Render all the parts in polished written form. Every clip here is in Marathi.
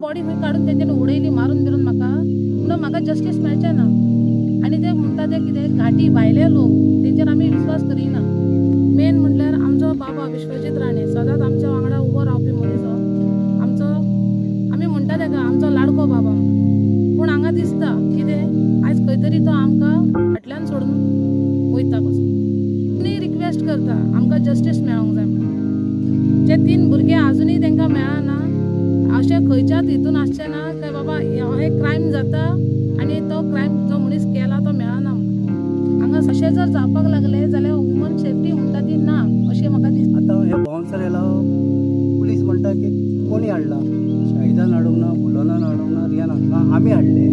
बॉडी खंय काढून तेंच्यानी उडयली मारून बिरून म्हाका जस्टीस मेळचें ना। आनी ते म्हणटा ते कितें घाटी भायले लोक तेंचेर आमी विश्वास करिना। मेन म्हणल्यार आमचो बाबा विश्वजीत राणे सदांच आमच्या वांगडा उबो रावपी मनीस आमचो आमी म्हणटा तेका आमचो लाडको बाबा म्हणून। पूण हांगा दिसता कितें आयज खंय तरी तो आमकां फाटल्यान सोडून वयता कसो। आमी रिक्वेस्ट करता आमकां जस्टीस मेळोंक जाय म्हणून। जे 3 भुरगे आजुनूय तांकां मेळना अशें खंयच्याच हितून आसचें ना काय बाबा हे क्रायम जाता आनी तो क्रायम जो मनीस केला तो मेळना म्हणून। हांगा अशें जर जावपाक लागले जाल्यार वुमन सेफ्टी म्हणटा ती ना अशें म्हाका दिसता। आतां हे बाउन्सर येयला पुलीस म्हणटा की कोणी हाडला, शाहिदान हाडूंक ना, बुलोनान हाडूंक ना, रियान हाडूंक ना, आमी हाडले।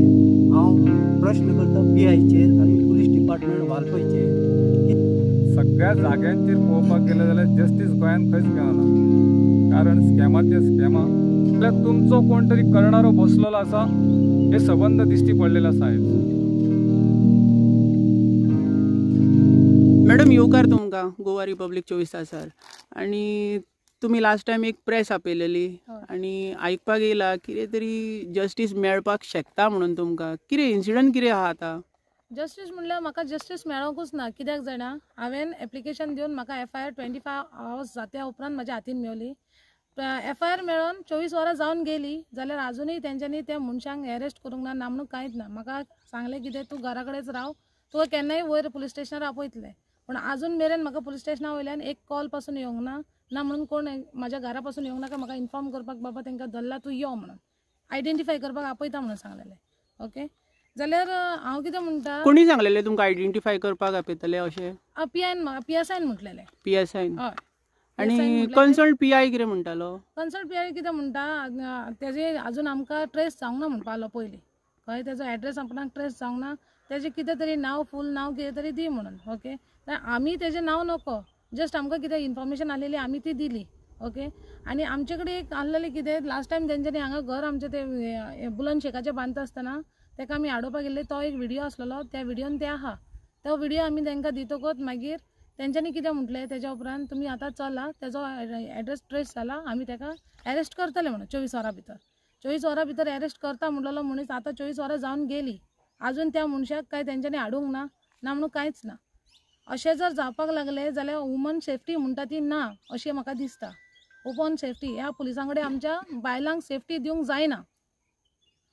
हांव प्रश्न करता PIचेर आनी पुलीस डिपार्टमेंट वालपयचेर। सगळ्या जाग्यांचेर पळोवपाक गेले जाल्यार जस्टीस गोंयांत खंयच मेळना। कारण स्कॅमाचे स्कॅमा जाल्यार तुमचो कोण तरी करणारो बसलेलो आसा हे सबंद दिश्टी पडलेले आसा आयज। मॅडम येवकार तुमकां गोवा रिपब्लीक 24 तासार। आनी तुमी लास्ट टायम एक प्रेस आपयलेली आनी आयकपाक येयला कितें तरी जस्टीस मेळपाक शकता म्हणून तुमकां। कितें इन्सिडंट कितें आहा आतां? जस्टीस म्हणल्यार म्हाका जस्टीस मेळोंकूच ना। कित्याक जाणा हांवें एप्लिकेशन दिवन म्हाका FIR 25 hours जात्या उपरांत म्हाज्या हातीन मेवली। FIR मेळोन 24 वरां जावन गेली जाल्यार आजुनूय तेंच्यांनी त्या मनशांक अरेस्ट करूंक ना, नामणूक कांयच ना। म्हाका सांगलें कितें तूं घरा कडेच राव, तुका केन्नाय वयर पुलीस स्टेशनार आपयतले। पण आजून मेरेन म्हाका पुलीस स्टेशना वयल्यान एक कॉल पासून येवंक ना, ना म्हणून कोण म्हाज्या घरा पासून येवंक ना काय म्हाका इन्फॉर्म करपाक बाबा तेंकां धरला तूं यो म्हणून आयडेंटिफाय करपाक आपयता म्हणून सांगलेलें। ओके जाल्यार हांव कितें म्हणटा, कोणी सांगलेलें तुमकां आयडेंटिफाय करपाक आपयतले अशें? PSIन म्हटलेलें। PSIन? हय। आनी कन्सर्न PI कितें म्हणटालो? कन्सर्न PI कितें म्हणटा तेजे आजून आमकां ट्रेस जावंक ना म्हणपा लागलो पयलीं। खंय तेजो एड्रेस आपणाक ट्रेस जावंक ना, तेजें कितें तरी नांव फूल नांव कितें तरी दी म्हणून। ओके आमी तेजें नांव नको, जस्ट आमकां कितें इन्फॉर्मेशन आसलेली आमी ती दिली। ओके आनी आमचे कडेन एक आसलेलें कितें लास्ट टायम तेंच्यांनी हांगा घर आमचें ते बुलंद शेखाचें बांदता आसतना तेका आमी हाडोवपाक गेल्ले, तो एक व्हिडिओ आसलेलो, त्या व्हिडिओन ते आहा। तो व्हिडिओ आमी तांकां दितकच मागीर तेंच्यांनी कितें म्हटलें तेज्या उपरांत तुमी आतां चला, तेजो एड्रेस ट्रेस जाला, आमी तेका अरेस्ट करतले म्हणून 24 वरां भितर। 24 वरां भितर अरेस्ट करता म्हणलेलो मनीस आतां 24 वरां जावन गेली, आजून त्या मनशाक काय तेंच्यांनी हाडूंक ना, ना म्हणून कांयच ना। अशें जर जावपाक लागले जाल्यार वुमन सेफ्टी म्हणटा ती ना अशें म्हाका दिसता। वुमन सेफ्टी ह्या पुलिसां कडेन आमच्या बायलांक सेफ्टी दिवंक जायना।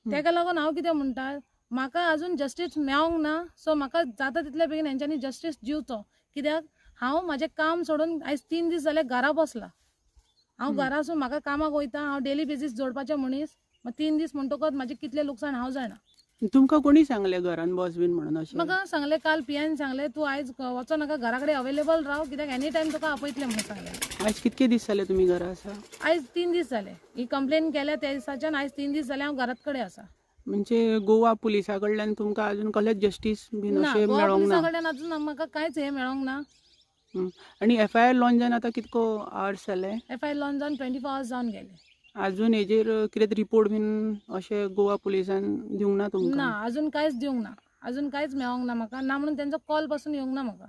तेका लागून हांव कितें म्हणटा, म्हाका आजून जस्टीस मेळोंक ना, सो म्हाका जाता तितले बेगीन हेंच्यांनी जस्टीस दिवचो। कित्याक हांव म्हाजें काम सोडून आयज 3 दीस जाले घरा बसला। हांव घरा आसून म्हाका कामाक वयता, हांव डेली बेजीस जोडपाचें मनीस, 3 दीस म्हणटकच म्हाजें कितलें लुकसाण हांव जाणा। तुमकां कोणी सांगलें घरान बस बीन म्हणून अशें? म्हाका सांगलें काल PIन सांगलें तूं आयज वचो नाका, घरा कडेन अवेलेबल राव, कित्याक एनी टायम तुका आपयतलें म्हणून सांगलें। आयज कितके दीस जाले तुमी घरा आसा? आयज 3 दीस जाले। ही कंप्लेन केल्या त्या दिसाच्यान आयज 3 दीस जाले हांव घरात कडेन आसा। म्हणजे गोवा पुलिसा कडल्यान तुमकां अजून कसलेच जस्टीस बीन अशें मेळोंक ना? पुलिसा कडल्यान अजून म्हाका कांयच हे मेळोंक ना। आनी FIR लॉन्च जावन आतां कितको आवर्स जाले? FIR लॉन्च जावन 24 hours जावन गेले। अजून हेजेर कितें रिपोर्ट बीन अशें गोवा पुलिसान दिवंक ना तुमकां? ना अजून कांयच दिवंक ना, अजून कांयच मेळोंक ना म्हाका, ना म्हणून तेंचो कॉल पासून येवंक ना म्हाका।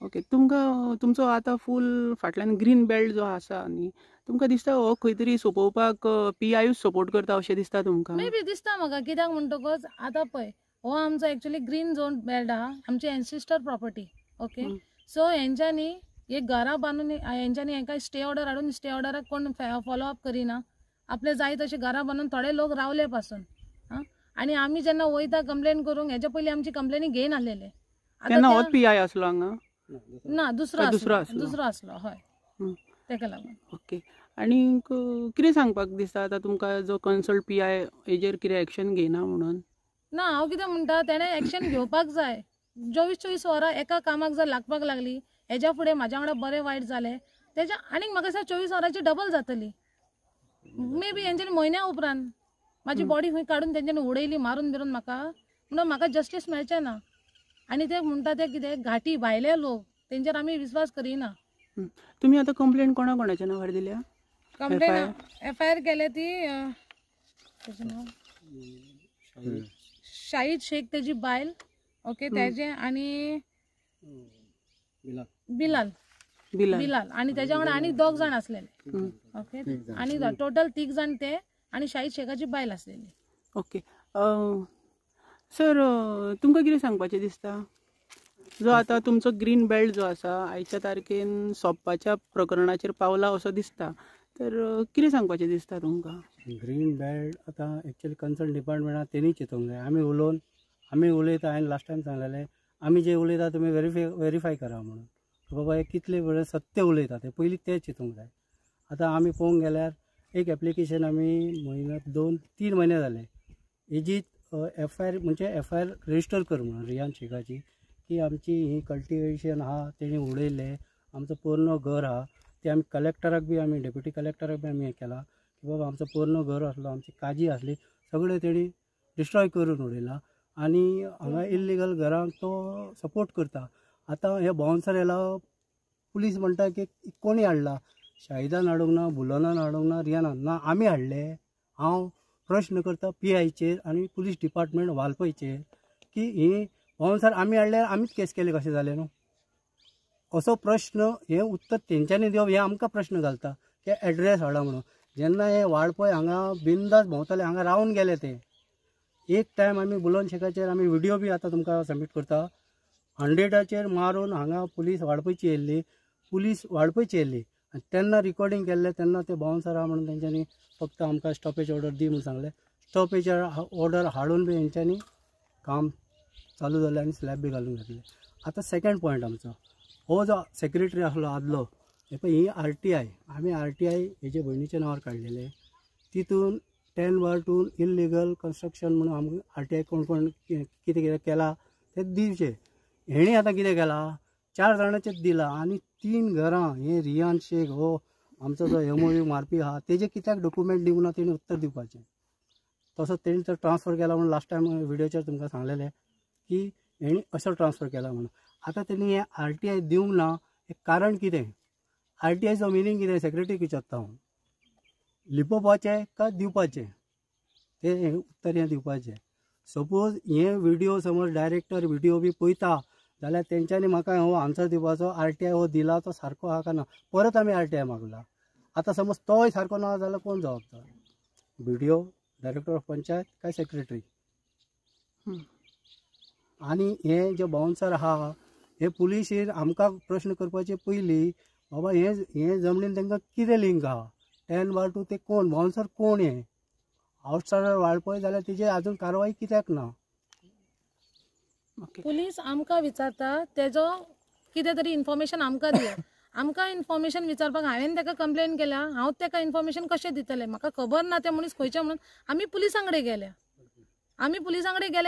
ओके तुमकां तुमचो आतां फूल फाटल्यान ग्रीन बेल्ट जो आसा न्ही, तुमकां दिसता हो खंय तरी सोंपोवपाक PIयूच सपोर्ट करता अशें दिसता तुमकां? मे बी दिसता म्हाका। कित्याक म्हणटकच आतां पळय हो आमचो एक्चुअली ग्रीन झोन बेल्ट आहा, आमची एन्सिस्टर प्रॉपर्टी। ओके सो हेंच्यांनी एक घरा बांदून हेंच्यांनी हेंकां स्टे ऑर्डर हाडून स्टे ऑर्डराक कोण फॉलो अप करिना, आपले जाय तशें घरा बांदून थोडे लोक रावले पासून। आनी आमी जेन्ना वयता कंप्लेन करूंक हेच्या पयलीं आमची कंप्लेनी घेयन आसलेले। तेन्ना होच PI आसलो हांगा? ना दुसरो आसलो। हय तेका लागून। ओके आनी कितें सांगपाक दिसता आतां तुमकां जो कन्सल्ट PI हेजेर कितें एक्शन घेयना म्हणून? ना हांव कितें म्हणटा तेणें एक्शन घेवपाक जाय। 24 वरां एका कामाक जर लागपाक लागली, हेज्या फुडें म्हाज्या वांगडा बरें वायट जालें तेज्या आनीक म्हाका दिसता 24 वरांची डबल जातली। मे बी हेंच्यांनी म्हयन्या उपरांत म्हाजी बॉडी खंय काडून तेंच्यांनी उडयली मारून बिरून म्हणून म्हाका जस्टीस मेळचें ना। आनी ते म्हणटा ते कितें घाटी भायले लोक तेंचेर आमी विश्वास करिना। तुमी आतां कंप्लेन कोणा कोणाच्या नांवार दिल्या? कंप्लेन FIR केले ती तेजें नांव शाहीद शेख तेजी बायल। ओके तेजें आनी बिलाल आनी तेज्या वांगडा आनी 2 जाण आसलेले। ओके आनी टोटल 3 जाण ते आणि शाहीद शेखाची बायल आसलेली. ओके सर, तुमकां कितें सांगपाचें दिसता? जो आता तुमचो ग्रीन बेल्ट जो आसा आयच्या तारखेन सोंपपाच्या प्रकरणाचेर पावला असो दिसता, तर कितें सांगपाचें दिसता तुमकां? ग्रीन बेल्ट आता ॲक्च्युली कन्सर्न डिपार्टमेंटान तेणी चिंतूंक जाय. आमी उलयता, हांवें लास्ट टायम सांगलेलें, आमी जे उलयता तुमी व्हेरीफाय करा म्हणून. बाबा हे कितले वेळ सत्य उलयता ते पयलीं ते चिंतूंक जाय. आतां आमी पळोवंक गेल्यार एक एप्लिकेशन आमी म्हयन्याक 2-3 म्हयने जाले हेजी FIR म्हणजे FIR रजिस्टर कर म्हणून रियान शेखाची, की आमची ही कल्टिवेशन आहा तेणी उडयले, आमचो पूर्ण घर आहा ते आमी कलेक्टराक बी आमी डेप्युटी कलेक्टराक बी आमी हें केलां की बाबा आमचो पूर्ण घर आसलो, आमची काजी आसली, सगळें तेणी डिस्ट्रॉय करून उडयला आणि हांगा इल्लिगल घरांक तो सपोर्ट करता. आतां हे बाउन्सर येयला, पुलीस म्हणटा की कोणी हाडला, शाहिदान हाडूंक ना, बुलोनान हाडूंक ना, रियानान ना, आमी हाडले. हांव प्रश्न करता PIचेर आनी पुलीस डिपार्टमेंट वालपयचेर की ही बाउन्सर आमी हाडल्यार आमीच केस केले कशें जालें न्हू असो प्रश्न. हे उत्तर तेंच्यांनी दिवप हे आमकां प्रश्न घालता की एड्रेस हाडा म्हणून. जेन्ना हे वाळपय हांगा बिंदास भोंवताले, हांगा रावन गेले ते. एक टायम आमी बुलोन शेखाचेर आमी व्हिडिओ बी आतां तुमकां सबमीट करता. 100 मारून हांगा पुलीस वाळपयची येयल्ली आनी तेन्ना रिकॉर्डिंग केल्लें. तेन्ना ते बाउन्सर आहा म्हणून तेंच्यांनी फक्त आमकां स्टॉपेज ऑर्डर दी म्हणून सांगलें. स्टॉपेज ऑर्डर हाडून बी हेंच्यांनी काम चालू जालें आनी स्लॅब बी घालून घेतले. आतां सेकंड पॉयंट आमचो हो जो सेक्रेटरी आसलो आदलो, हे पळय ही RTI आमी RTI हेजे भयणीच्या नांवार काडलेले. तितून 10/2 इल्लिगल कन्स्ट्रक्शन म्हणून आमकां RTI कोण कितें केला ते दिवचे. हेणी आतां कितें केला, 4 जाणांचेच दिला आनी 3 घरां हे रियान शेख हो आमचो जो MOU मारपी आहा तेजे कित्याक डॉक्युमेंट दिवना तेणी उत्तर दिवपाचें. तसोच तेणी तो ट्रान्सफर केला म्हणून लास्ट टायम व्हिडिओचेर तुमकां सांगलेलें की हेणी असो ट्रान्सफर केला म्हणून. आतां तेणी हे RTI दिवंक ना, हे कारण कितें? RTIचो मिनींग कितें सेक्रेटरीक विचारता हांव, लिपोवपाचें काय दिवपाचें ते उत्तर हें दिवपाचें. सपोज हे व्हिडिओ समज डायरेक्टर व्हिडिओ बी पळयता जाल्यार तेंच्यांनी म्हाका हो आन्सर दिवपाचो RTI हो दिला तो सारको आहा काय ना. परत आमी RTI मागला. आतां समज तोय सारको ना जाल्यार कोण जबाबदार? व्हिडिओ डायरेक्टर ऑफ पंचायत काय सेक्रेटरी? आनी हे जे बाउन्सर आहा हे पुलिशेर आमकां प्रश्न करपाचे पयलीं बाबा हे जमनीन तांकां कितें लिंक आहा, 10/2 ते कोण बाउन्सर कोण, हे आउटसायडर वाळपय जाल्यार तेजे आजून कारवाई कित्याक ना? पुलीस आमकां विचारता तेजो कितें तरी इन्फॉर्मेशन आमकां दिया. आमकां इन्फॉर्मेशन विचारपाक हांवें ताका कंप्लेन केल्या, हांव ताका इन्फॉर्मेशन कशें दितलें? म्हाका खबर ना ते मनीस खंयचे म्हणून आमी पुलिसांकडे गेल्या.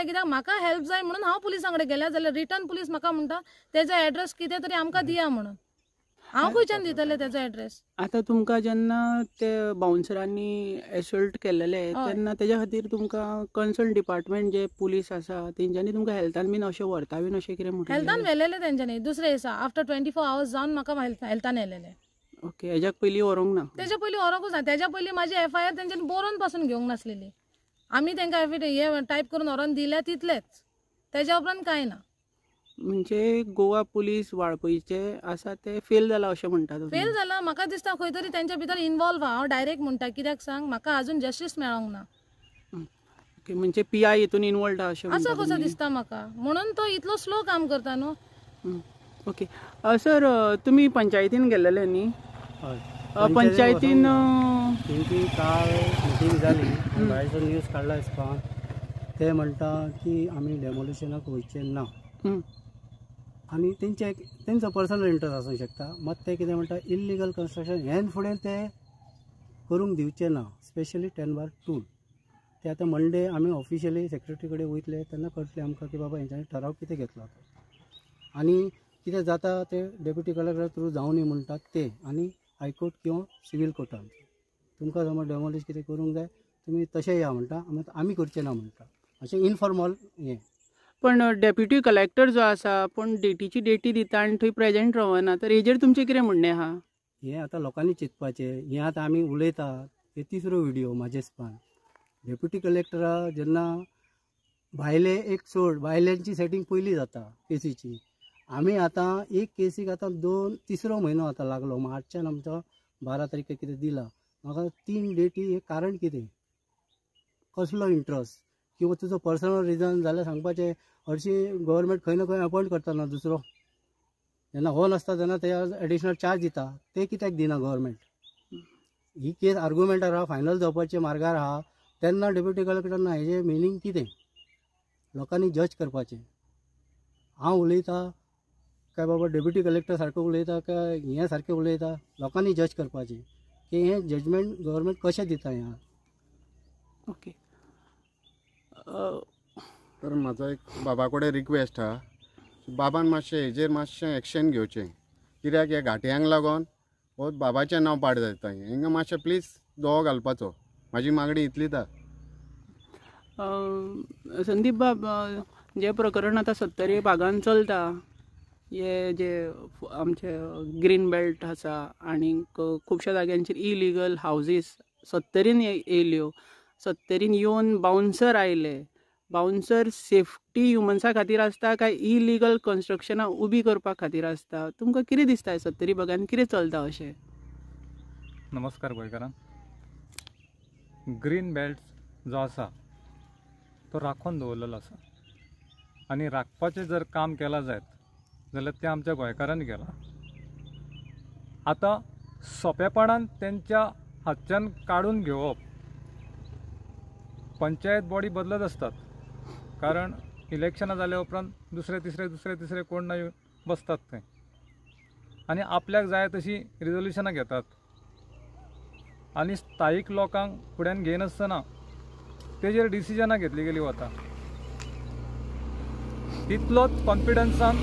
कित्याक म्हाका हेल्प जाय म्हणून हांव पुलिसांकडे गेल्या. जाल्यार रिटर्न पुलीस म्हाका म्हणटा तेजो एड्रेस कितें तरी आमकां दिया म्हणून. हांव खंयच्यान दितलें तेजो एड्रेस? आता तुमकां जेन्ना ते बाउन्सरांनी एसल्ट केलेले तेन्ना तेज्या खातीर तुमकां कन्सर्न डिपार्टमेंट जे पुलीस आसा तेंच्यांनी तुमकां हेल्थान बीन अशें व्हरता बीन अशें कितें म्हणलें? हेल्थान व्हेलेले तेंच्यांनी दुसरे दिसा आफ्टर 24 hours जावन म्हाका हेल्थान येयलेले. ओके, हेज्याक पयलीं व्हरूंक ना? तेज्या पयलीं व्हरोंकूच ना. तेज्या पयलीं म्हाजी FIR तेंच्यांनी बरोवन पासून घेवंक नासलेली. आमी तांकां हे टायप करून व्हरोन दिल्या तितलेच, तेज्या उपरांत कांय ना. म्हणजे गोवा पुलीस वाळपयचे आसा ते फेल जाला अशें म्हणटा? फेल जाला म्हाका दिसता खंय तरी तेंच्या भितर इन्वॉल्व आहा. हांव डायरेक्ट म्हणटा कित्याक सांग, म्हाका अजून जस्टीस मेळोंक ना. ओके, म्हणजे PI हितून इन्वॉल्ड आहा अशें असो कसो दिसता म्हाका, म्हणून तो इतलो स्लो काम करता न्हू. ओके सर, तुमी पंचायतीन गेल्लेले न्ही? हय, पंचायतीन तेंची काल मिटींग जाली, भायरचो न्यूज काडला हिसपान. ते म्हणटा की आमी डेमोलिशनाक वयचे ना आनी तेंचो पर्सनल इंट्रस्ट आसूंक शकता. मात ते कितें म्हणटा इल्लिगल कन्स्ट्रक्शन हें फुडें ते करूंक दिवचे ना, स्पेशली 10/2. ते आतां मंडे आमी ऑफिशियली सेक्रेटरी कडेन वयतले तेन्ना कळटलें आमकां की बाबा हेंच्यांनी ठराव कितें घेतलो तो आनी कितें जाता ते डेप्युटी कलेक्टर थ्रू जावं न्ही म्हणटात ते, आनी हायकोर्ट किंवा सिवील कोर्टान. तुमकां समज डेमोलिश कितें करूंक जाय तुमी तशें या म्हणटा, आमी करचें ना म्हणटा, अशें इनफॉर्मल हें. पण डेप्युटी कलेक्टर जो आसा पण डेटीची डेटी दिता आनी थंय प्रेजेंट रावना, तर हेजेर तुमचें कितें म्हणणें आहा? हें आतां लोकांनी चिंतपाचें. हें आतां आमी उलयता हे तिसरो व्हिडिओ म्हाजे हिसपान. डेप्युटी कलेक्टरा जेन्ना भायले एक सोड, भायल्यांची सेटींग पयलीं जाता केसीची. आमी आतां एक केसीक आतां 3रो म्हयनो आतां लागलो. मार्चान आमचो 12 तारखेक कितें दिला. म्हाका 3 डेटी हे कारण कितें? कसलो इंट्रस्ट किंवा तुजो पर्सनल रिजन जाल्यार सांगपाचें. हरशीं गव्हर्मेंट खंय ना खंय अपॉयंट करता ना दुसरो, जेन्ना हो नासता तेन्ना ते एडिशनल चार्ज दिता, ते कित्याक दिना गव्हर्मेंट. ही केस आर्ग्युमेंटार आहा, फायनल जावपाचे मार्गार आहा, तेन्ना डेप्युटी कलेक्टरना हेजें मिनींग कितें, लोकांनी जज करपाचें. हांव उलयतां काय बाबा डेप्युटी कलेक्टर सारको उलयता काय हें सारकें उलयता, लोकांनी जज करपाचें की हें जजमेंट गव्हर्मेंट कशें दिता हें. ओके. तर म्हाजो एक बाबा कडेन रिक्वेस्ट आहा, बाबान मातशें हेजेर मातशें एक्शन घेवचें, कित्याक ह्या घाटयांक लागून बहुत बाबाचें नांव पाड जाता. हिंगा मातशें प्लीज दोवो घालपाचो, म्हाजी मागणी इतलीच आहा. संदीप बाब, जे प्रकरण आतां 70 भागान चलता, हे जे आमचे ग्रीन बेल्ट आसा आनी खुबश्या जाग्यांचेर इलिगल हावजीस 70 येयल्यो, 70 येवन बाउन्सर आयले. बाउन्सर सेफ्टी ह्युमन्सा खातीर आसता काय इलिगल कन्स्ट्रक्शनां उबी करपा खातीर आसता? तुमकां कितें दिसता 70 भागान कितें चलता अशें? नमस्कार गोंयकारां. ग्रीन बेल्ट जो आसा तो राखून दवरलेलो आसा आनी राखपाचें जर काम केलां जायत जाल्यार तें आमच्या गोंयकारांनी केलां. आतां सोंपेपणान तेंच्या हातच्यान काडून घेवप, पंचायत बॉडी बदलत असतात, कारण इलेक्शनां जाल्या उपरांत दुसरे तिसरे कोण ना येवन बसतात थंय आनी आपल्याक जाय तशी रिजोल्युशनां घेतात आनी स्थायीक लोकांक फुड्यान घेयनासतना तेजेर डिसिजनां घेतली गेली वता. तितलोच कॉन्फिडन्सान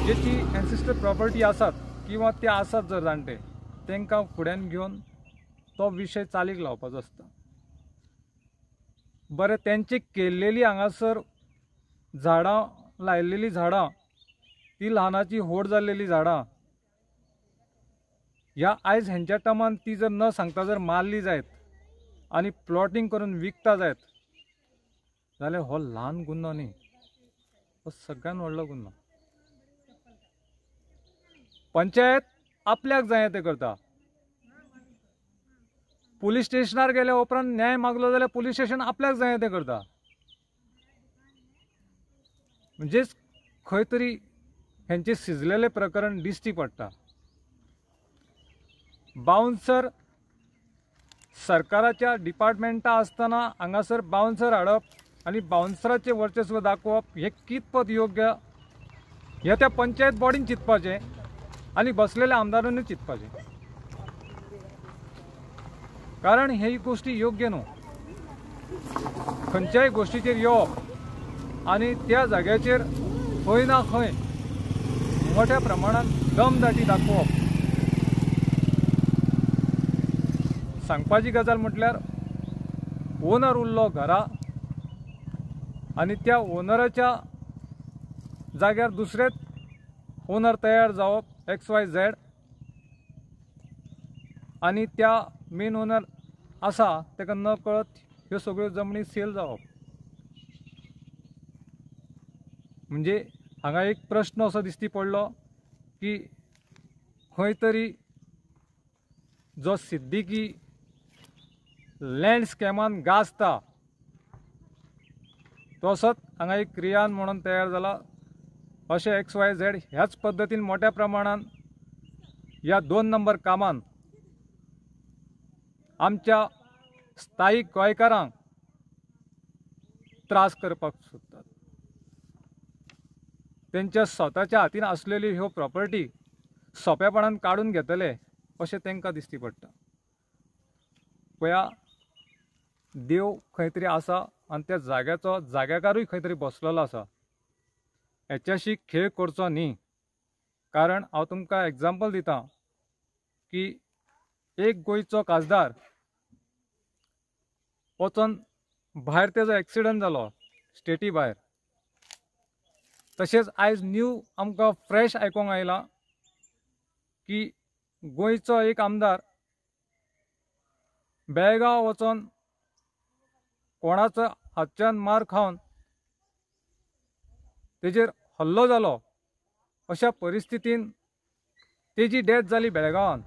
जेची एन्सिस्टर प्रॉपर्टी आसात किंवा ते आसात जर जाणटे, तांकां फुड्यान घेवन तो विशय चालीक लावपाचो आसता. बरें, तेंची केल्लेली हांगासर झाडां लायिल्लीं झाडां, ती ल्हानाची व्हड जाल्लेली झाडां, ह्या आयज हेंच्या टर्मान ती जर न सांगता जर मारली जायत आनी प्लॉटिंग करून विकता जायत जाल्यार हो ल्हान गुन्हो न्ही, हो सगळ्यान व्हडलो गुन्हो. पंचायत आपल्याक जाय तें करता. पुलीस स्टेशनार गेल्या उपरांत न्याय मागलो जाल्यार पुलीस स्टेशन आपल्याक जाय तें करता. म्हणजेच खंय तरी हेंचें शिजलेलें प्रकरण दिश्टी पडटा. बाउन्सर सरकाराच्या डिपार्टमेंटा आसतना हांगासर बाउन्सर हाडप आनी बाउन्सराचें वर्चस्व दाखोवप हें कितपत योग्य हें त्या पंचायत बॉडीन चिंतपाचें आनी बसलेल्या आमदारांनी चिंतपाचें, कारण हे गोश्टी योग्य न्हू. खंयच्याय गोश्टीचेर येवप आनी त्या जाग्याचेर खंय ना खंय मोठ्या प्रमाणात दमदाटी दाखोवप. सांगपाची गजाल म्हटल्यार ओनर उरलो घरा आनी त्या ओनराच्या जाग्यार दुसरेच ओनर तयार जावप XYZ आनी त्या मेन ओनर आसा ताका न कळत ह्यो सगळ्यो जमनी सेल जावप. म्हणजे हांगा एक प्रश्न असो दिश्टी पडलो की खंय तरी जो सिद्दीकी लँड स्कॅमान गाजता तसोच हांगा एक रियान म्हणून तयार जाला अशें XYZ ह्याच पद्दतीन मोठ्या प्रमाणान ह्या 2 नंबर कामान आमच्या स्थायीक गोंयकारांक त्रास करपाक सोदतात. तेंच्या स्वताच्या हातीन आसलेली ह्यो प्रॉपर्टी सोंपेपणान काडून घेतले अशें तांकां दिश्टी पडटा. पळया, देव खंय तरी आसा आनी त्या जाग्याचो जाग्याकारूय खंय तरी बसलेलो आसा. हेच्याशी खेळ करचो न्ही. कारण हांव तुमकां एग्जाम्पल दितां की एक गोंयचो खासदार वचोन भायर तेजो एक्सिडंट जालो स्टेटी भायर. तशेंच आयज न्यू आमकां फ्रेश आयकूंक आयलां की गोंयचो एक आमदार बेळगांव वचोन कोणाचो हातच्यान मार खावन तेजेर हल्लो जालो. अशा परिस्थितीन तेजी डेथ जाली बेळगांवान.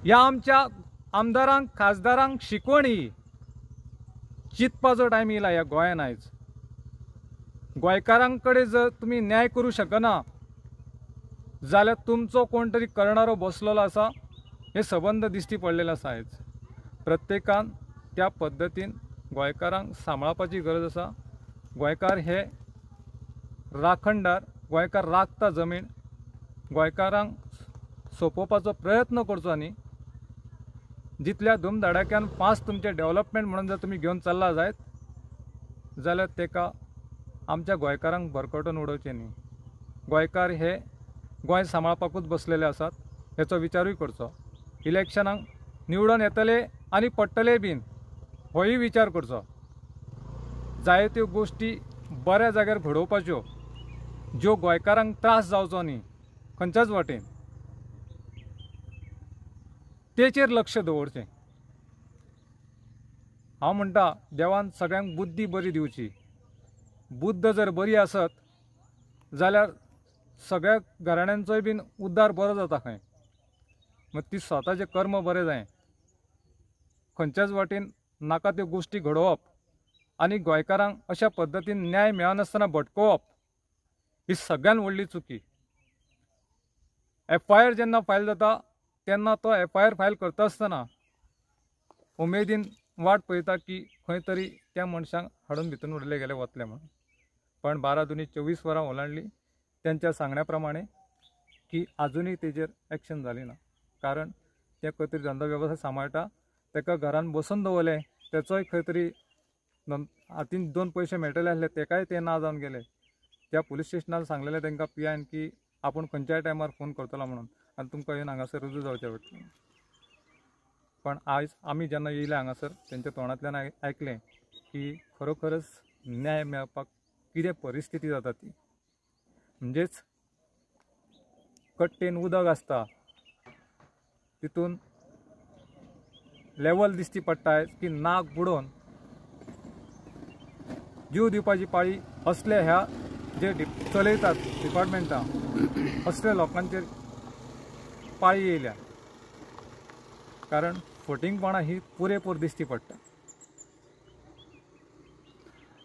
ह्या आमच्या आमदारांक खासदारांक शिकवण ही चिंतपाचो टायम येयला ह्या गोंयान आयज. गोंयकारांक कडेन जर तुमी न्याय करूं शकना जाल्यार तुमचो कोण तरी करणारो बसलेलो आसा हे सबंद दिश्टी पडलेले आसा. आयज प्रत्येकान त्या पद्दतीन गोंयकारांक सांबाळपाची गरज आसा. गोंयकार हे राखणदार, गोंयकार राखता जमीन. गोंयकारांक सोंपोवपाचो प्रयत्न करचो न्ही. जितल्या धुमधडाक्यान फास्ट तुमचे डेव्हलपमेंट म्हणून जर तुमी घेवन चल्ला जायत जाल्यार तेका आमच्या गोंयकारांक भरकटून उडोवचें न्ही. गोंयकार हे गोंय सांबाळपाकूच बसलेले आसात हेचो विचारूय करचो. इलेक्शनाक निवडून येतले आनी पडटले बीन होय विचार करचो. जायत्यो गोश्टी बऱ्या जाग्यार घडोवपाच्यो ज्यो गोंयकारांक त्रास जावचो न्ही खंयच्याच वाटेन, तेचेर लक्ष दवरचें. हांव म्हणटा देवान सगळ्यांक बुद्धी बरी दिवची. बुद्ध जर बरी आसत जाल्यार सगळ्या घराण्यांचोय बीन उद्धार बरो जाता खंय. मग ती स्वताचें कर्म बरें जाय. खंयच्याच वाटेन नाका त्यो गोश्टी घडोवप आनी गोंयकारांक अशा पद्दतीन न्याय मेळनासतना भटकोवप ही सगळ्यान व्हडली चुकी. FIR जेन्ना फायल जाता तेन्ना तो FIR फायल करता आसतना उमेदीन वाट पळयता की खंय तरी त्या मनशांक हाडून भितून उडले गेले वतले म्हणून. पण 12-24 वरां ओलांडली त्यांच्या सांगण्या प्रमाणे की अजूनही तेजेर ॲक्शन जाली ना. कारण ते खंय तरी धंदो वेवसाय सांबाळटा, ताका घरान बसून दवरले, तेचोय खंय तरी हातीन 2 पयशे मेळटले आसले तेकाय ते ना जावन गेले. त्या पुलीस स्टेशनार सांगलेले तांकां PIन की आपूण खंयच्याय टायमार फोन करतलो म्हणून आनी तुमकां येवन हांगासर रुजू जावचें पडटलें. पण आयज आमी जेन्ना येयले हांगासर तेंच्या तोंडांतल्यान आयकलें की खरोखरच न्याय मेळपाक कितें परिस्थिती जाता ती. म्हणजेच कट्टेन उदक आसता तितून लेवल दिसती पडटा की नाक बुडोवन जीव दिवपाची पाळी असले ह्या जे चलयतात डिपार्टमेंटां असल्या लोकांचेर पाळी येयल्या. कारण फटिंगपणां ही पुरेपूर दिसती पडटा.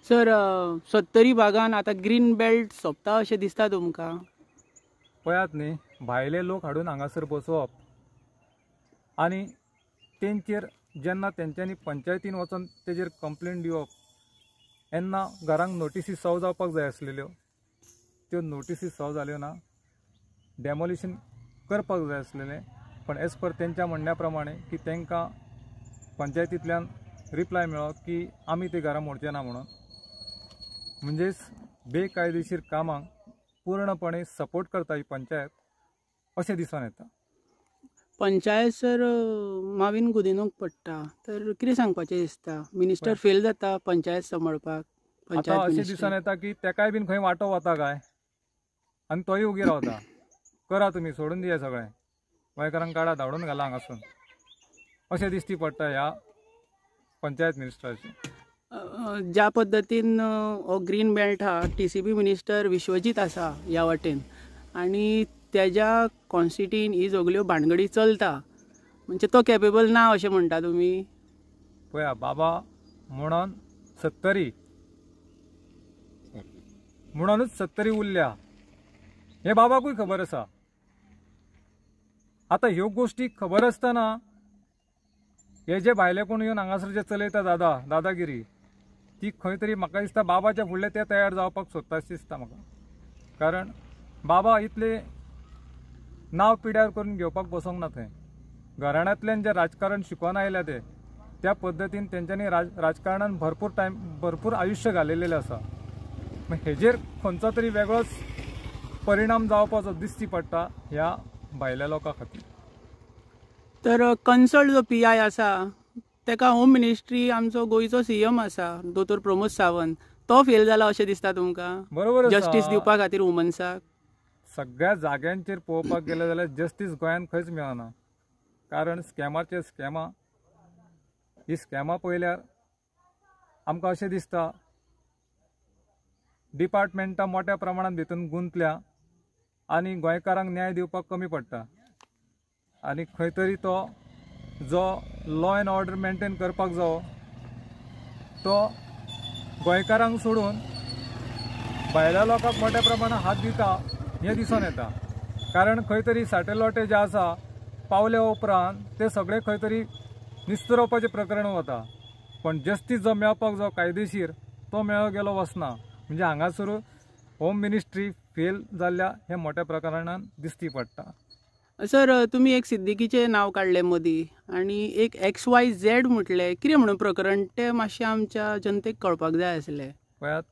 सर 70 भागान आतां ग्रीन बेल्ट सोंपता अशें दिसता तुमकां? पळयात न्ही, भायले लोक हाडून हांगासर बसोवप आनी तेंचेर जेन्ना तेंच्यांनी पंचायतीन वचून तेजेर कंप्लेंट दिवप तेन्ना घरांक नोटिसी सर्व जावपाक जाय आसलेल्यो. त्यो नोटिसी सर्व जाल्यो ना. डेमोलिशन करपाक जाय आसलेलें. पण एज पर तेंच्या म्हणण्या प्रमाणे की तांकां पंचायतींतल्यान रिप्लाय मेळ्ळो की आमी ते घरां मोडचे ना म्हणून. म्हणजेच बेकायदेशीर कामांक पूर्णपणे सपोर्ट करता ही पंचायत अशें दिसून येता. पंचायत सर मावीन गुदिनूक पडटा तर कितें सांगपाचें दिसता? मिनिस्टर फेल जाता पंचायत सांबाळपाक. आतां अशें दिसून येता की तेकाय बीन खंय वांटो वता काय आनी तोय उगी रावता. करा तुमी, सोडून दिया सगळें, गोंयकारांक काडा, धाडून घाला हांगासून अशें दिसती पडटा ह्या पंचायत मिनिस्टराचें. ज्या पद्दतीन हो ग्रीन बेल्ट हा TCP मिनिस्टर विश्वजीत आसा ह्या वाटेन आनी तेज्या कॉन्स्टिट्युएंसीन ही सगल्यो भानगडी चलता म्हणजे तो कॅपेबल ना अशें म्हणटा तुमी? पळया, बाबा म्हणून 70 म्हणूनच 70 उरल्या हे बाबाकूय खबर आसा. आता ह्यो गोश्टी खबर आसतना हे जे भायले कोण येवन हांगासर जे चलयता दादागिरी ती खंय तरी म्हाका दिसता बाबाच्या फुडले ते तयार जावपाक सोदता अशें दिसता म्हाका. कारण बाबा इतले नांव पिड्यार करून घेवपाक बसोंक ना थंय. घराण्यांतल्यान जे राजकारण शिकोवन आयल्या ते त्या पद्दतीन तेंच्यांनी राजकारणान भरपूर आयुश्य घालयलेलें आसा. हेजेर खंयचो तरी वेगळोच परिणाम जावपाचो दिसती पडटा ह्या भायल्या लोकां खातीर. तर कन्सल्ट जो PI आसा तेका होम मिनिस्ट्री आमचो गोंयचो CM आसा दोतोर प्रमोद सावंत तो फेल जाला अशें दिसता तुमकां? बरोबर, जस्टीस दिवपा खातीर वुमन्साक सगळ्या जाग्यांचेर पळोवपाक गेले जाल्यार जस्टीस गोंयान खंयच मेळना. कारण स्कॅमाचेर स्कॅमां, ही स्कॅमां पळयल्यार आमकां अशें दिसता डिपार्टमेंटां मोठ्या प्रमाणांत भितून गुंतल्या आनी गोंयकारांक न्याय दिवपाक कमी पडटा. आनी खंय तरी तो जो लॉ अँड ऑर्डर मेंटेन करपाक जावो तो गोंयकारांक सोडून भायल्या लोकांक मोठ्या प्रमाणात हात दिता हें दिसून येता. कारण खंय तरी साटेलोटे जे आसा पावले उपरांत ते सगळे खंय तरी निस्तरवपाचें प्रकरण वता. पण जस्टीस जो मेळपाक जो कायदेशीर तो मेळो गेलो वचना. म्हणजे हांगासर होम मिनिस्ट्री फेल जाल्ल्या हें मोठ्या प्रकारान दिसती पडटा. सर, तुम्ही एक सिद्दीकीचें नांव काडलें मदीं आनी एक XYZ म्हटलें, कितें म्हणून प्रकरण तें मातशें आमच्या जनतेक कळपाक जाय आसलें. पळयात,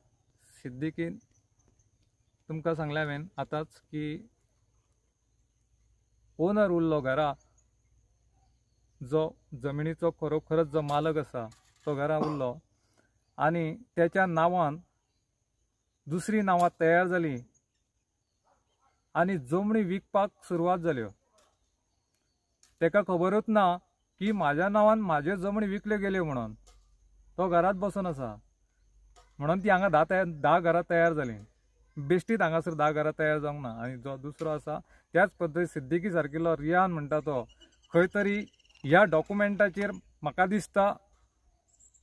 सिद्दीकीन तुमकां सांगलें हांवें आतांच की ओनर उरलो घरा, जो जमिनीचो खरोखरच जो मालक आसा तो घरा उरलो आनी त्याच्या नांवान दुसरी नांवां तयार जाली आनी जमणी विकपाक सुरवात जाल्यो. तेका खबरूच ना की म्हाज्या नांवान म्हाज्यो जमणी विकल्यो गेल्यो म्हणून. तो घरात बसून आसा म्हणून ती हांगा 10 घरां तयार जालीं. बेश्टीत हांगासर 10 घरां तयार जावंक ना. आनी जो दुसरो आसा त्याच पद्दतीन सिद्दीकी सारकिल्लो रियान म्हणटा तो खंय तरी ह्या डॉक्युमेंटाचेर म्हाका दिसता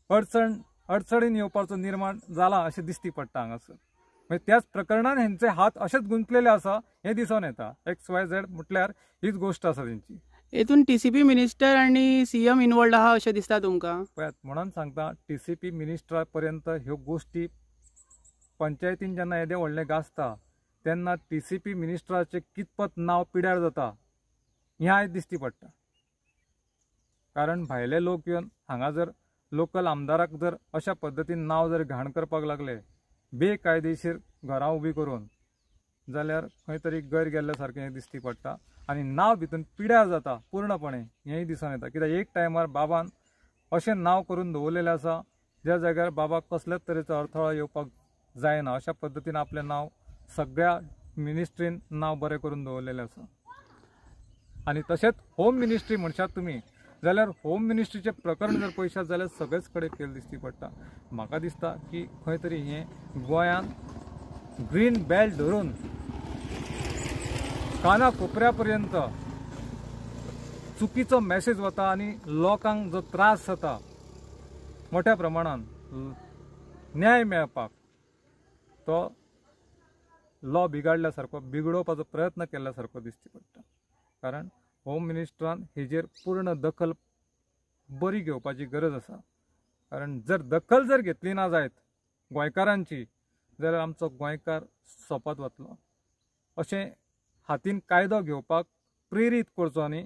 अडचणीन येवपाचो निर्माण जाला अशें दिसती पडटा हांगासर. म्हणजे त्याच प्रकरणान हेंचे हात अशेच गुंतलेले आसा हें दिसून येता. XYZ म्हटल्यार हीच गोष्ट आसा तेंची. हेतून TCP मिनिस्टर आनी CM इनवॉल्ड आहा अशें दिसता तुमकां? पळयात, म्हणून सांगता TCP मिनिस्टरा पर्यंत ह्यो गोष्टी पंचायतीन जेन्ना येदे व्हडलें गाजता तेन्ना TCP मिनिस्टराचें कितपत नांव पिड्यार जाता हें आयज दिसती पडटा. कारण भायले लोक येवन हांगा जर लोकल आमदाराक जर अशा पद्दतीन नांव जर घाण करपाक लागले बेकायदेशीर घरां उबी करून, जाल्यार खंय तरी गैर गेल्ल्या सारकें हें दिसती पडटा. आनी नांव भितून पिड्यार जाता पूर्णपणे हेंय दिसून येता. कित्याक एक टायमार बाबान अशें नांव करून दवरलेलें आसा ज्या जाग्यार बाबाक कसल्याच तरेचो अडथळो येवपाक जायना. अशा पद्दतीन आपलें नांव सगळ्या मिनिस्ट्रीन नांव बरें करून दवरलेलें आसा. आनी तशेंच होम मिनिस्ट्री म्हणशात तुमी जाल्यार होम मिनिस्ट्रीचें प्रकरण जर पळयशात जाल्यार सगळेच कडेन फेल दिसती पडटा. म्हाका दिसता की खंय तरी हें गोंयान ग्रीन बेल्ट धरून काना कोपऱ्या पर्यंत चुकीचो मॅसेज वता आनी लोकांक जो त्रास जाता मोठ्या प्रमाणान न्याय मेळपाक तो लॉ बिगाडल्या सारको बिगडोवपाचो प्रयत्न केल्ल्या सारको दिसती पडटा. कारण होम मिनिस्टरान हेजेर पूर्ण दखल बरी घेवपाची गरज आसा. कारण जर दखल जर घेतली ना जायत गोंयकारांची जाल्यार आमचो गोंयकार सोंपत वतलो. अशें हातीन कायदो घेवपाक प्रेरीत करचो आनी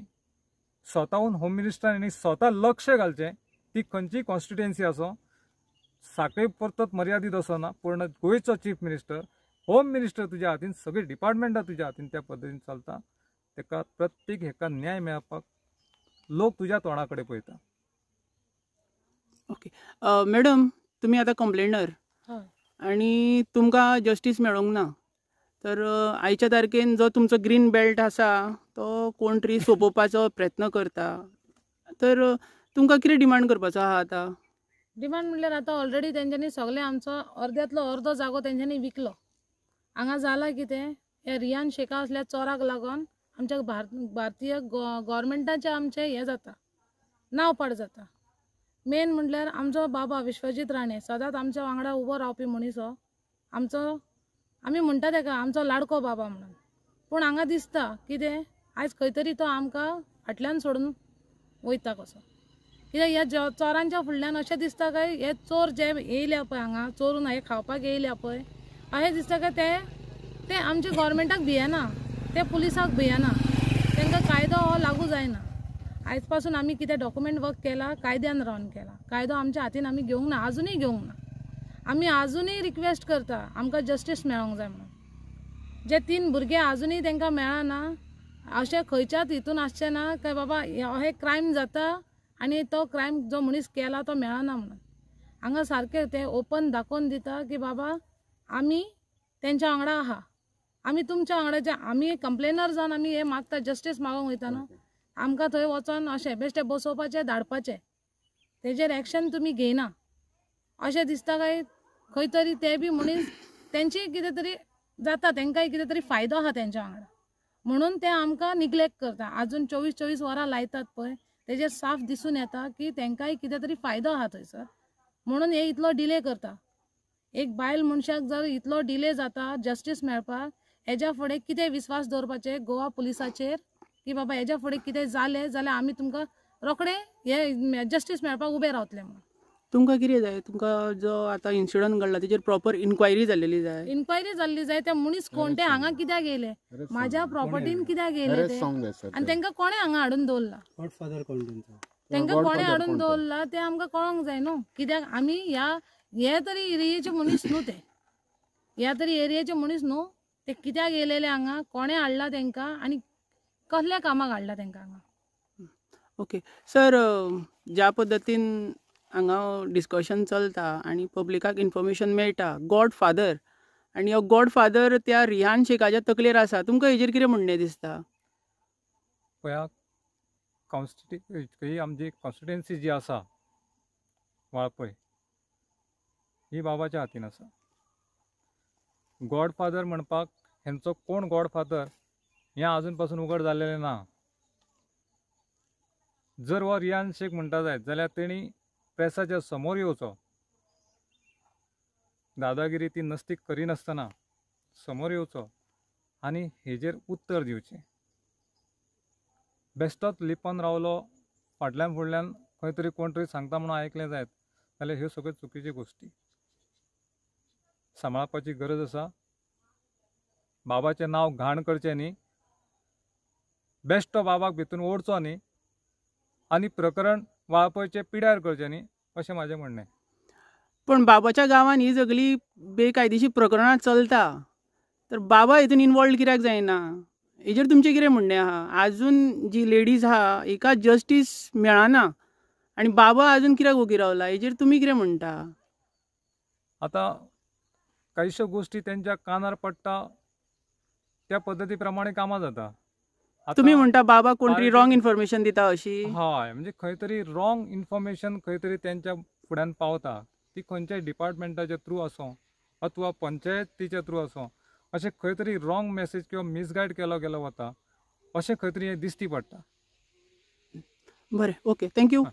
स्वताहून होम मिनिस्टरांनी स्वता लक्ष घालचें. ती खंयची कॉन्स्टिट्युएन्सी आसो, साखळे परतत मर्यादीत असो ना, पूर्ण गोंयचो चीफ मिनिस्टर होम मिनिस्टर तुज्या हातीन, सगळी डिपार्टमेंटां तुज्या हातीन त्या पद्दतीन चलता. तेका प्रत्येक हेका न्याय मेळपाक लोक तुज्या तोंडा कडेन पळयता. ओके मॅडम, तुमी आतां कंप्लेनर आनी तुमकां जस्टीस मेळोंक ना. तर आयच्या तारखेन जो तुमचो ग्रीन बेल्ट आसा तो कोण तरी सोंपोवपाचो प्रयत्न करता. तर तुमकां कितें डिमांड करपाचो आहा आतां? डिमांड म्हणल्यार आतां ऑलरेडी तेंच्यांनी सगळे आमचो अर्द्यातलो अर्दो जागो तेंच्यांनी विकलो. हांगा जाला कितें, हे रियान शेखा असल्या चोराक लागून आमच्या भारतीय गव्हर्मेंटाचें आमचें हें जाता, नांव पाड जाता. मेन म्हणल्यार आमचो बाबा विश्वजीत राणे सदांच आमच्या वांगडा उबो रावपी मनीसो. आमचो आमी म्हणटा तेका आमचो लाडको बाबा म्हणून. पूण हांगा दिसता कितें आयज खंय तरी तो आमकां फाटल्यान सोडून वयता कसो. कित्याक ह्या चोरांच्या फुडल्यान अशें दिसता काय हे चोर जे येयल्या पळय हांगा चोरून हे खावपाक येयल्या पळय, अशें दिसता काय ते आमच्या गव्हर्मेंटाक भियेना, ते पुलिसाक भियेना, तांकां कायदो हो लागू जायना. आयज पासून आमी कितें डॉक्युमेंट वर्क केला कायद्यान रावन केला. कायदो आमच्या हातीन आमी घेवंक ना, आजुनूय घेवंक ना. आमी आजुनूय रिक्वेस्ट करता आमकां जस्टीस मेळोंक जाय म्हणून. जे 3 भुरगे आजुनूय तांकां मेळना, अशें खंयच्याच हितून आसचें ना काय बाबा हे क्रायम जाता आनी तो क्रायम जो मनीस केला तो मेळना म्हणून. हांगा सारकें ते ओपन दाखोवन दिता की बाबा आमी तेंच्या वांगडा आहा. आमी तुमच्या वांगडा जे आमी कंप्लेनर जावन आमी हे मागता जस्टीस मागोंक वयता न्हू, आमकां थंय वचोन अशें बेश्टें बसोवपाचें धाडपाचें, तेजेर एक्शन तुमी घेयना अशें दिसता काय खंय तरी ते बी मनीस तेंची कितें तरी जाता, तेंकांय कितें तरी फायदो आहा तेंच्या वांगडा म्हणून ते आमकां निग्लेक्ट करता. आजून 24 वरां लायतात पळय तेजे साफ दिसून येता की तेंकाय कितें तरी फायदो आहा थंयसर, म्हणून हे इतलो डिले करता. एक बायल मनशाक जर इतलो डिले जाता जस्टीस मेळपाक, हेज्या फुडें कितें विश्वास दवरपाचे गोवा पुलिसाचेर की बाबा हेज्या फुडें कितें जालें जाल्यार आमी तुमकां रोखडे हे जस्टीस मेळपाक उबे रावतले म्हणून. तुमकां कितें जाय? तुमकां जो आतां इन्सिडंट घडला तेजेर प्रॉपर इन्क्वायरी जाल्लेली जाय. इन्क्वायरी जाल्ली जाय. ते मनीस कोण ते हांगा कित्याक येयले, माझ्या प्रॉपर्टीन कित्याक येयले अरेस्ट ते, जावंक जाय सर. आनी तेंकां कोणे हांगा हाडून दवरला, गॉडफादर कोण त्यांचा? तेंकां कोणे हाडून दवरला ते आमकां कळोंक जाय न्हू. कित्याक आमी हे तरी एरियेचे मनीस न्हू, ते ह्या तरी एरियेचे मनीस न्हू. ते कित्याक येयलेले हांगा, कोणे हाडला तेंकां आनी कसल्या कामाक हाडला तेंकां हांगा. ओके सर, ज्या पद्दतीन हांगा डिस्कशन चलता आनी पब्लिकाक इन्फॉर्मेशन मेळटा गॉडफादर, आनी हो गॉडफादर त्या रिहान शेखाच्या तकलेर आसा, तुमकां हेजेर कितें म्हणणें दिसता? पळया, ही आमची कॉन्स्टिट्युएन्सी जी आसा वाळपय, ही बाबाच्या हातीन आसा. गॉडफादर म्हणपाक हेंचो कोण गॉडफादर हें आजून पासून उघड जाल्लेलें ना. जर हो रियान शेख म्हणटा जायत जाल्यार तेणी प्रेसाच्या समोर येवचो, दादागिरी ती नसतीक करिनासतना समोर येवचो आनी हेजेर उत्तर दिवचें. बेश्टोच लिपोन रावलो, फाटल्यान फुडल्यान खंय तरी कोण तरी सांगता म्हणून आयकलें जायत जाल्यार ह्यो सगळ्यो चुकीच्यो गोश्टी. सांबाळपाची गरज आसा. बाबाचें नांव घाण करचें न्ही, बेश्टो बाबाक भितून ओडचो न्ही, आनी प्रकरण वाळपयचे पिड्यार करचें न्ही, अशें म्हाजें म्हणणें. पण बाबाच्या गांवांत ही सगळी बेकायदेशीर प्रकरणां चलता, तर बाबा हितून इनवॉल्ड कित्याक जायना? हेजेर तुमचें कितें म्हणणें आहा? आजून जी लेडीज आहा एका जस्टीस मेळना आनी बाबा आजून कित्याक ओगी रावला, हेजेर तुमी कितें म्हणटा? आतां कांयश्यो गोश्टी तेंच्या कानार पडटा त्या पद्दती प्रमाणे कामां जाता. तुमी म्हणटा बाबा कोण तरी रॉंग इन्फॉर्मेशन दिता अशी? हय, म्हणजे खंय तरी रॉंग इन्फॉर्मेशन खंय तरी तेंच्या फुड्यान पावता. ती खंयच्याय डिपार्टमेंटाच्या थ्रू आसूं अथवा पंचायतीच्या थ्रू आसूं, अशें खंय तरी रॉंग मेसेज किंवा मिसगायड केलो गेलो वता, अशें खंय तरी हें दिसती पडटा. बरें, ओके, थँक्यू.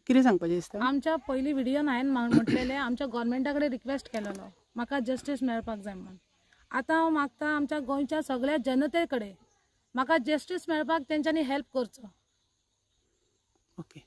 कितें सांगपाचें दिसता? आमच्या पयली व्हिडियोन हांवें म्हटलेलें आमच्या गव्हर्मेंटा कडेन रिक्वेस्ट केलेलो म्हाका जस्टीस मेळपाक जाय म्हणून. आतां हांव मागता आमच्या गोंयच्या सगळ्या जनते कडेन म्हाका जस्टीस मेळपाक तेंच्यांनी हेल्प करचो. ओके.